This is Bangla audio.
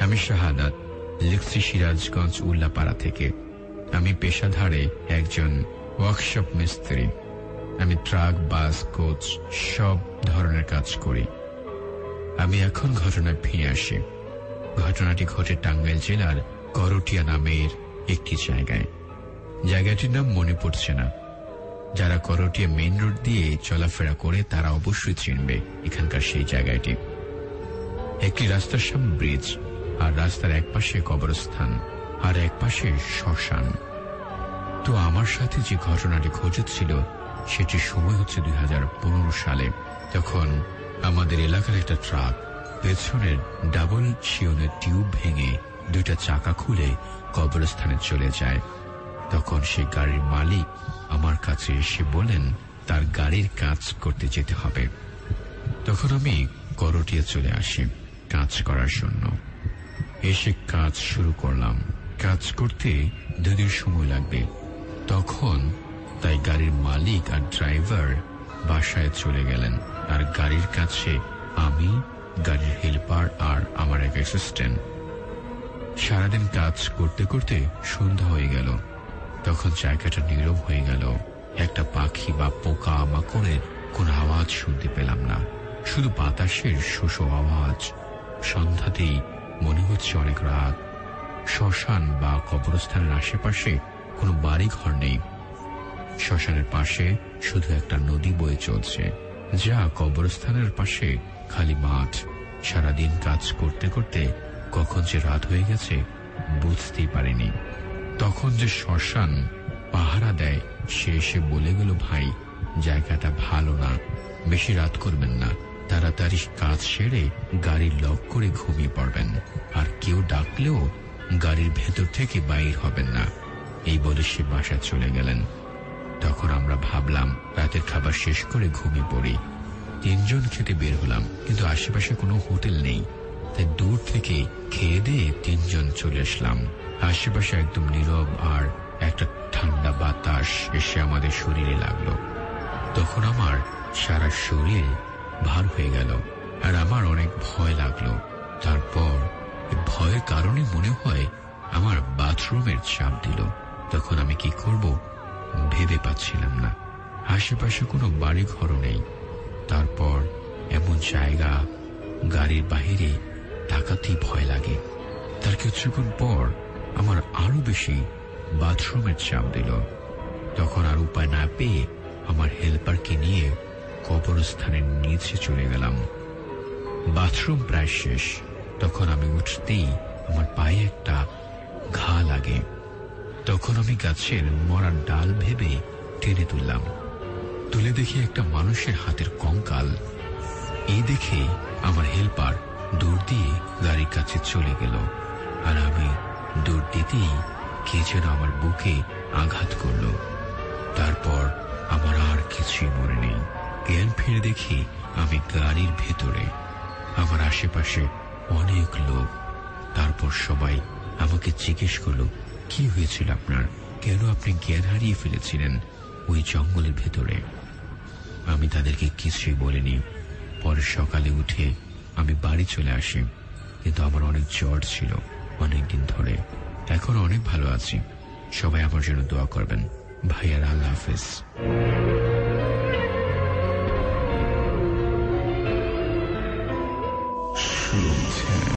আমি শাহাদাত, লিখছি সিরাজগঞ্জ উল্লাপাড়া থেকে। আমি পেশাধারে একজন ওয়ার্কশপ মিস্ত্রি। আমি ট্রাক, বাস, কোচ সব ধরনের কাজ করি। আমি এখন ঘটনায় ফিরে আসি। ঘটনাটি ঘটে টাঙ্গাইল জেলার করটিয়া নামের একটি জায়গায়। জায়গাটির নাম মনে পড়ছে না। যারা করটিয়া মেইন রোড দিয়ে চলাফেরা করে তারা অবশ্যই চিনবে এখানকার সেই জায়গাটি। একটি রাস্তার সামনে ব্রিজ, আর রাস্তার এক পাশে কবরস্থান আর এক পাশে শ্মশান। তো আমার সাথে যে ঘটনাটি ঘটেছিল সেটির সময় হচ্ছে 2015 সালে। তখন আমাদের এলাকার একটা ট্রাক পেছনের ডাবল শিওনের টিউব ভেঙে 2টা চাকা খুলে কবরস্থানে চলে যায়। তখন সে গাড়ির মালিক আমার কাছে এসে বলেন তার গাড়ির কাজ করতে যেতে হবে। তখন আমি করটিয়া চলে আসি কাজ করার জন্য। এসে কাজ শুরু করলাম। কাজ করতে 2 দিন সময় লাগবে। তখন তাই গাড়ির মালিক আর ড্রাইভার বাসায় চলে গেলেন, আর গাড়ির কাছে আমি, গাড়ির হেল্পার আর আমার এক অ্যাসিস্ট্যান্ট। সারাদিন কাজ করতে করতে সন্ধ্যা হয়ে গেল। তখন জায়গাটা নীরব হয়ে গেল। একটা পাখি বা পোকা মাকড়ের কোন আওয়াজ শুনতে পেলাম না, শুধু বাতাসের শোষ আওয়াজ। সন্ধ্যাতেই মনে হচ্ছে অনেক রাত। শ্মশান বা কবরস্থানের আশেপাশে কোনো বাড়ি ঘর নেই। শ্মশানের পাশে শুধু একটা নদী বয়ে চলছে, যা কবরস্থানের পাশে খালি মাঠ। সারাদিন কাজ করতে করতে কখন যে রাত হয়ে গেছে বুঝতেই পারিনি। তখন যে শ্মশান পাহারা দেয় সে এসে বলে গেল, ভাই জায়গাটা ভালো না, বেশি রাত করবেন না, তাড়াতাড়ি কাজ সেরে গাড়ি লক করে ঘুমিয়ে পড়বেন, আর কেউ ডাকলেও গাড়ির ভেতর থেকে বাইর হবেন না। এই বলে সে বাসায় চলে গেলেন। তখন আমরা ভাবলাম রাতের খাবার শেষ করে ঘুমিয়ে পড়ি। 3 জন খেতে বের হলাম, কিন্তু আশেপাশে কোনো হোটেল নেই। তাই দূর থেকে খেয়ে দিয়ে 3 জন চলে আসলাম। আশেপাশে একদম নীরব, আর একটা ঠান্ডা বাতাস এসে আমাদের শরীরে লাগলো। তখন আমার সারা শরীর ভার হয়ে গেল, আর আমার অনেক ভয় লাগলো। তারপর ভয়ের কারণে মনে হয় আমার বাথরুমের চাপ দিল। তখন আমি কি করব ভেবে পাচ্ছিলাম না। আশেপাশে কোনো বাড়ি ঘরও নেই। তারপর এমন জায়গা, গাড়ির বাহিরে তাকাতেই ভয় লাগে। তার কিছুক্ষণ পর আমার আরো বেশি বাথরুমের চাপ দিল। তখন আর উপায় না পেয়ে আমার হেল্পারকে নিয়ে কবরস্থানের নিচে চলে গেলাম। বাথরুম প্রায় শেষ। তখন আমি উঠতেই আমার পায়ে একটা ঘা লাগে। তখন আমি গাছের মরা ডাল ভেবে টেনে তুললাম। তুলে দেখি একটা মানুষের হাতের কঙ্কাল। এই দেখে আমার হেল্পার দৌড় দিয়ে গাড়ির কাছে চলে গেল, আর আমি দৌড় দিতেই কে যেন আমার বুকে আঘাত করল। তারপর আমার আর কিছুই মনে নেই। জ্ঞান ফিরে দেখি আমি গাড়ির ভেতরে, আমার আশেপাশে অনেক লোক। তারপর সবাই আমাকে জিজ্ঞেস করলো, কি হয়েছিল আপনার, কেন আপনি জ্ঞান হারিয়ে ফেলেছিলেন ওই জঙ্গলের ভেতরে? আমি তাদেরকে কিছুই বলিনি। পরে সকালে উঠে আমি বাড়ি চলে আসি, কিন্তু আমার অনেক জ্বর ছিল অনেকদিন ধরে। এখন অনেক ভালো আছি। সবাই আমার জন্য দোয়া করবেন। ভাইয়ার, আল্লাহ হাফেজ।